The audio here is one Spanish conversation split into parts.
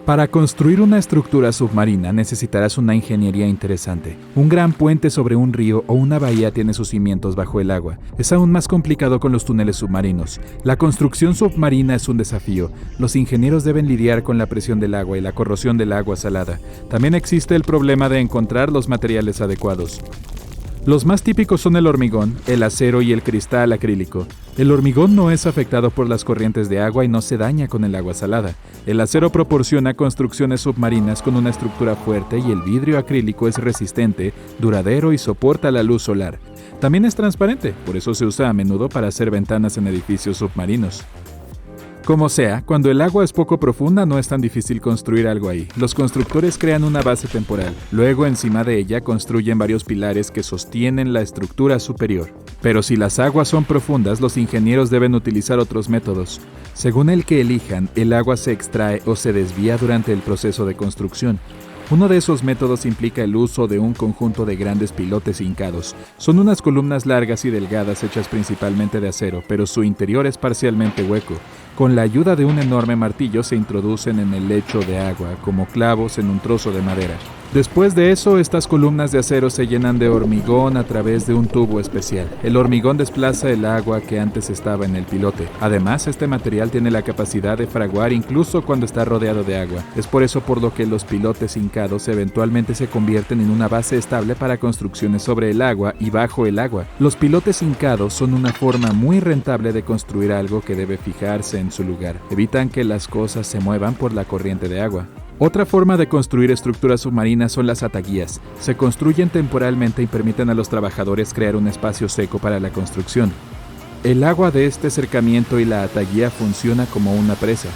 Para construir una estructura submarina necesitarás una ingeniería interesante. Un gran puente sobre un río o una bahía tiene sus cimientos bajo el agua. Es aún más complicado con los túneles submarinos. La construcción submarina es un desafío. Los ingenieros deben lidiar con la presión del agua y la corrosión del agua salada. También existe el problema de encontrar los materiales adecuados. Los más típicos son el hormigón, el acero y el cristal acrílico. El hormigón no es afectado por las corrientes de agua y no se daña con el agua salada. El acero proporciona construcciones submarinas con una estructura fuerte y el vidrio acrílico es resistente, duradero y soporta la luz solar. También es transparente, por eso se usa a menudo para hacer ventanas en edificios submarinos. Como sea, cuando el agua es poco profunda no es tan difícil construir algo ahí. Los constructores crean una base temporal. Luego, encima de ella, construyen varios pilares que sostienen la estructura superior. Pero si las aguas son profundas, los ingenieros deben utilizar otros métodos. Según el que elijan, el agua se extrae o se desvía durante el proceso de construcción. Uno de esos métodos implica el uso de un conjunto de grandes pilotes hincados. Son unas columnas largas y delgadas hechas principalmente de acero, pero su interior es parcialmente hueco. Con la ayuda de un enorme martillo se introducen en el lecho de agua, como clavos en un trozo de madera. Después de eso, estas columnas de acero se llenan de hormigón a través de un tubo especial. El hormigón desplaza el agua que antes estaba en el pilote. Además, este material tiene la capacidad de fraguar incluso cuando está rodeado de agua. Es por eso por lo que los pilotes hincados eventualmente se convierten en una base estable para construcciones sobre el agua y bajo el agua. Los pilotes hincados son una forma muy rentable de construir algo que debe fijarse en su lugar. Evitan que las cosas se muevan por la corriente de agua. Otra forma de construir estructuras submarinas son las ataguías. Se construyen temporalmente y permiten a los trabajadores crear un espacio seco para la construcción. El agua de este cercamiento y la ataguía funciona como una presa.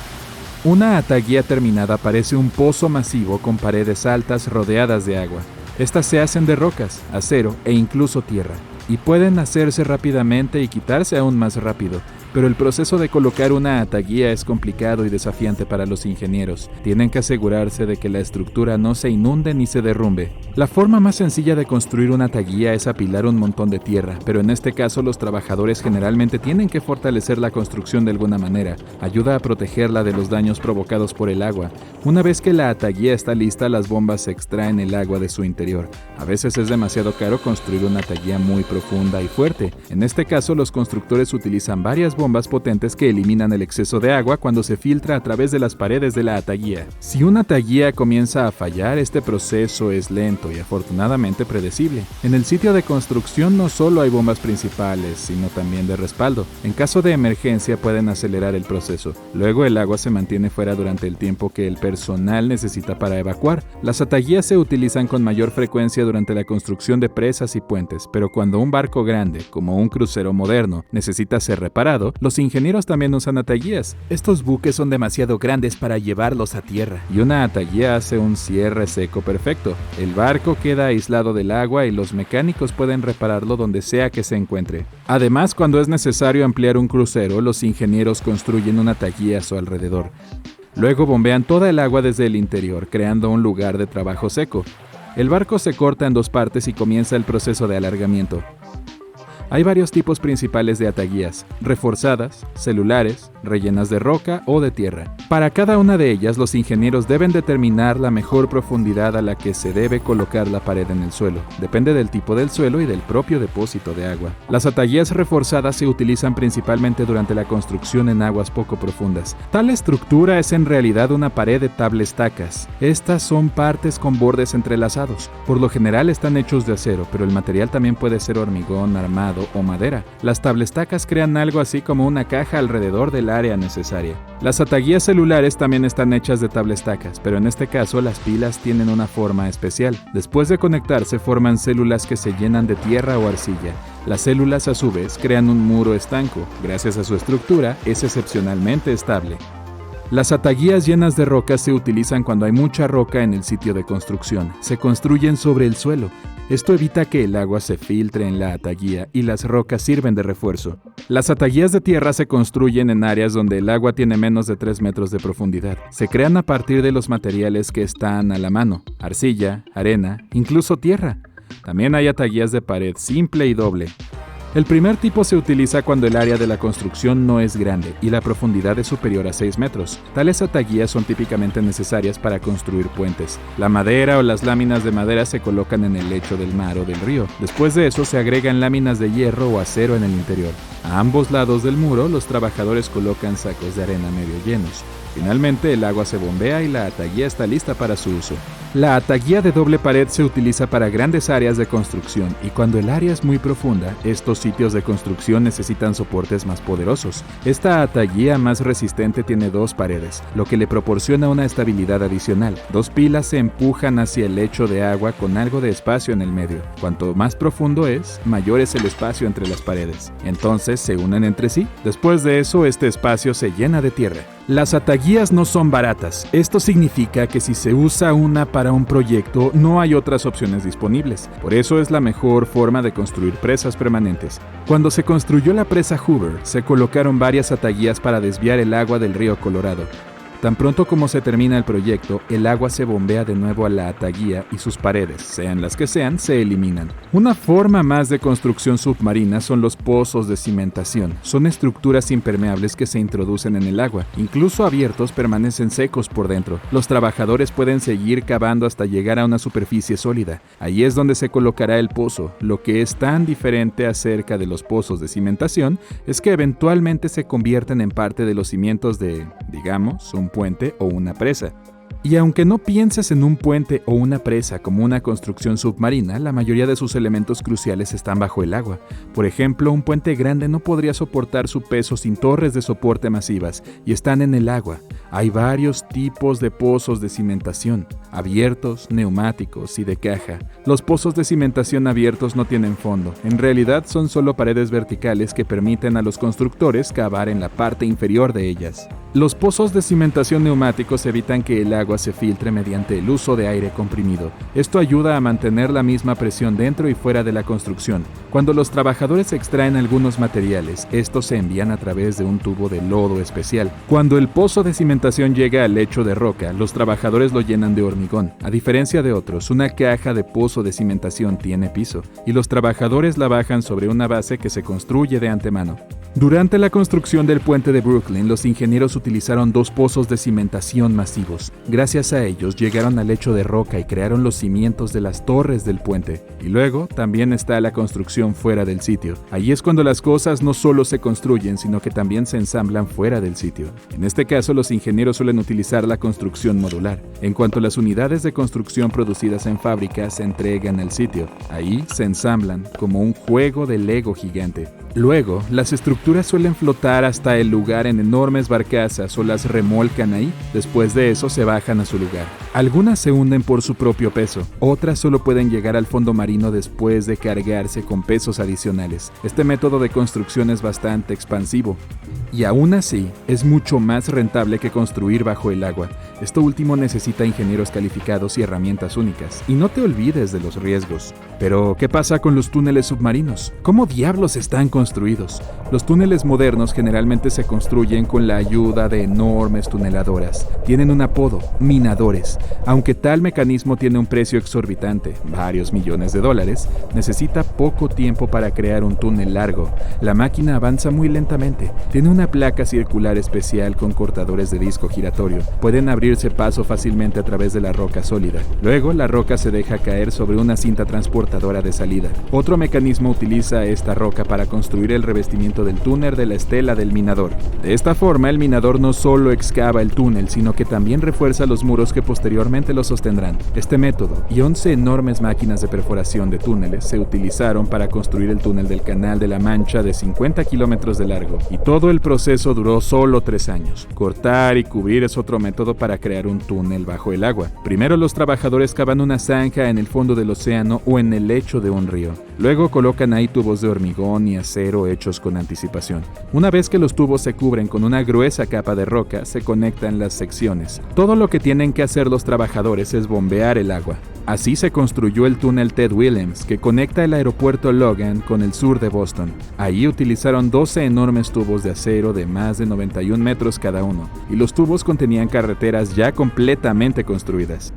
Una ataguía terminada parece un pozo masivo con paredes altas rodeadas de agua. Estas se hacen de rocas, acero e incluso tierra, y pueden hacerse rápidamente y quitarse aún más rápido. Pero el proceso de colocar una ataguía es complicado y desafiante para los ingenieros. Tienen que asegurarse de que la estructura no se inunde ni se derrumbe. La forma más sencilla de construir una ataguía es apilar un montón de tierra, pero en este caso los trabajadores generalmente tienen que fortalecer la construcción de alguna manera. Ayuda a protegerla de los daños provocados por el agua. Una vez que la ataguía está lista, las bombas extraen el agua de su interior. A veces es demasiado caro construir una ataguía muy profunda y fuerte. En este caso, los constructores utilizan varias bombas potentes que eliminan el exceso de agua cuando se filtra a través de las paredes de la ataguía. Si una ataguía comienza a fallar, este proceso es lento y afortunadamente predecible. En el sitio de construcción no solo hay bombas principales, sino también de respaldo. En caso de emergencia pueden acelerar el proceso. Luego el agua se mantiene fuera durante el tiempo que el personal necesita para evacuar. Las ataguías se utilizan con mayor frecuencia durante la construcción de presas y puentes, pero cuando un barco grande, como un crucero moderno, necesita ser reparado, los ingenieros también usan ataguías. Estos buques son demasiado grandes para llevarlos a tierra, y una ataguía hace un cierre seco perfecto. El barco queda aislado del agua y los mecánicos pueden repararlo donde sea que se encuentre. Además, cuando es necesario ampliar un crucero, los ingenieros construyen una ataguía a su alrededor. Luego bombean toda el agua desde el interior, creando un lugar de trabajo seco. El barco se corta en dos partes y comienza el proceso de alargamiento. Hay varios tipos principales de ataguías: reforzadas, celulares, rellenas de roca o de tierra. Para cada una de ellas, los ingenieros deben determinar la mejor profundidad a la que se debe colocar la pared en el suelo. Depende del tipo del suelo y del propio depósito de agua. Las ataguías reforzadas se utilizan principalmente durante la construcción en aguas poco profundas. Tal estructura es en realidad una pared de tablestacas. Estas son partes con bordes entrelazados. Por lo general están hechos de acero, pero el material también puede ser hormigón armado o madera. Las tablestacas crean algo así como una caja alrededor del área necesaria. Las ataguías celulares también están hechas de tablestacas, pero en este caso las pilas tienen una forma especial. Después de conectarse forman células que se llenan de tierra o arcilla. Las células a su vez crean un muro estanco. Gracias a su estructura es excepcionalmente estable. Las ataguías llenas de rocas se utilizan cuando hay mucha roca en el sitio de construcción. Se construyen sobre el suelo. Esto evita que el agua se filtre en la ataguía y las rocas sirven de refuerzo. Las ataguías de tierra se construyen en áreas donde el agua tiene menos de 3 metros de profundidad. Se crean a partir de los materiales que están a la mano: arcilla, arena, incluso tierra. También hay ataguías de pared simple y doble. El primer tipo se utiliza cuando el área de la construcción no es grande y la profundidad es superior a 6 metros. Tales ataguías son típicamente necesarias para construir puentes. La madera o las láminas de madera se colocan en el lecho del mar o del río. Después de eso se agregan láminas de hierro o acero en el interior. A ambos lados del muro, los trabajadores colocan sacos de arena medio llenos. Finalmente, el agua se bombea y la ataguía está lista para su uso. La ataguía de doble pared se utiliza para grandes áreas de construcción y cuando el área es muy profunda, estos sitios de construcción necesitan soportes más poderosos. Esta ataguía más resistente tiene 2 paredes, lo que le proporciona una estabilidad adicional. 2 pilas se empujan hacia el lecho de agua con algo de espacio en el medio. Cuanto más profundo es, mayor es el espacio entre las paredes. Entonces se unen entre sí. Después de eso, este espacio se llena de tierra. Las ataguías no son baratas. Esto significa que si se usa una para un proyecto, no hay otras opciones disponibles. Por eso es la mejor forma de construir presas permanentes. Cuando se construyó la presa Hoover, se colocaron varias ataguías para desviar el agua del río Colorado. Tan pronto como se termina el proyecto, el agua se bombea de nuevo a la ataguía y sus paredes, sean las que sean, se eliminan. Una forma más de construcción submarina son los pozos de cimentación. Son estructuras impermeables que se introducen en el agua. Incluso abiertos, permanecen secos por dentro. Los trabajadores pueden seguir cavando hasta llegar a una superficie sólida. Ahí es donde se colocará el pozo. Lo que es tan diferente acerca de los pozos de cimentación es que eventualmente se convierten en parte de los cimientos de, digamos, un puente o una presa. Y aunque no pienses en un puente o una presa como una construcción submarina, la mayoría de sus elementos cruciales están bajo el agua. Por ejemplo, un puente grande no podría soportar su peso sin torres de soporte masivas, y están en el agua. Hay varios tipos de pozos de cimentación, abiertos, neumáticos y de caja. Los pozos de cimentación abiertos no tienen fondo. En realidad son solo paredes verticales que permiten a los constructores cavar en la parte inferior de ellas. Los pozos de cimentación neumáticos evitan que el agua se filtre mediante el uso de aire comprimido. Esto ayuda a mantener la misma presión dentro y fuera de la construcción. Cuando los trabajadores extraen algunos materiales, estos se envían a través de un tubo de lodo especial. Cuando el pozo de cimentación llega al lecho de roca, los trabajadores lo llenan de hormigón. A diferencia de otros, una caja de pozo de cimentación tiene piso, y los trabajadores la bajan sobre una base que se construye de antemano. Durante la construcción del puente de Brooklyn, los ingenieros utilizaron 2 pozos de cimentación masivos. Gracias a ellos llegaron al lecho de roca y crearon los cimientos de las torres del puente. Y luego también está la construcción fuera del sitio. Allí es cuando las cosas no solo se construyen, sino que también se ensamblan fuera del sitio. En este caso, los ingenieros suelen utilizar la construcción modular. En cuanto las unidades de construcción producidas en fábrica se entregan al sitio, ahí se ensamblan como un juego de Lego gigante. Luego, las estructuras suelen flotar hasta el lugar en enormes barcazas o las remolcan ahí. Después de eso se bajan a su lugar. Algunas se hunden por su propio peso, otras solo pueden llegar al fondo marino después de cargarse con pesos adicionales. Este método de construcción es bastante expansivo. Y aún así, es mucho más rentable que construir bajo el agua. Esto último necesita ingenieros calificados y herramientas únicas. Y no te olvides de los riesgos. Pero, ¿qué pasa con los túneles submarinos? ¿Cómo diablos están construidos? Los túneles modernos generalmente se construyen con la ayuda de enormes tuneladoras. Tienen un apodo, minadores. Aunque tal mecanismo tiene un precio exorbitante, varios millones de dólares, necesita poco tiempo para crear un túnel largo. La máquina avanza muy lentamente. Tiene una placa circular especial con cortadores de disco giratorio. Pueden abrirse paso fácilmente a través de la roca sólida. Luego, la roca se deja caer sobre una cinta transportadora de salida. Otro mecanismo utiliza esta roca para construir el revestimiento del túnel de la estela del minador. De esta forma, el minador no solo excava el túnel, sino que también refuerza los muros que posteriormente lo sostendrán. Este método y 11 enormes máquinas de perforación de túneles se utilizaron para construir el túnel del Canal de la Mancha de 50 kilómetros de largo, y todo el proceso duró solo 3 años. Cortar y cubrir es otro método para crear un túnel bajo el agua. Primero, los trabajadores cavan una zanja en el fondo del océano o en el lecho de un río. Luego colocan ahí tubos de hormigón y acero hechos con anticipación. Una vez que los tubos se cubren con una gruesa capa de roca, se conectan las secciones. Todo lo que tienen que hacer los trabajadores es bombear el agua. Así se construyó el túnel Ted Williams, que conecta el aeropuerto Logan con el sur de Boston. Ahí utilizaron 12 enormes tubos de acero de más de 91 metros cada uno, y los tubos contenían carreteras ya completamente construidas.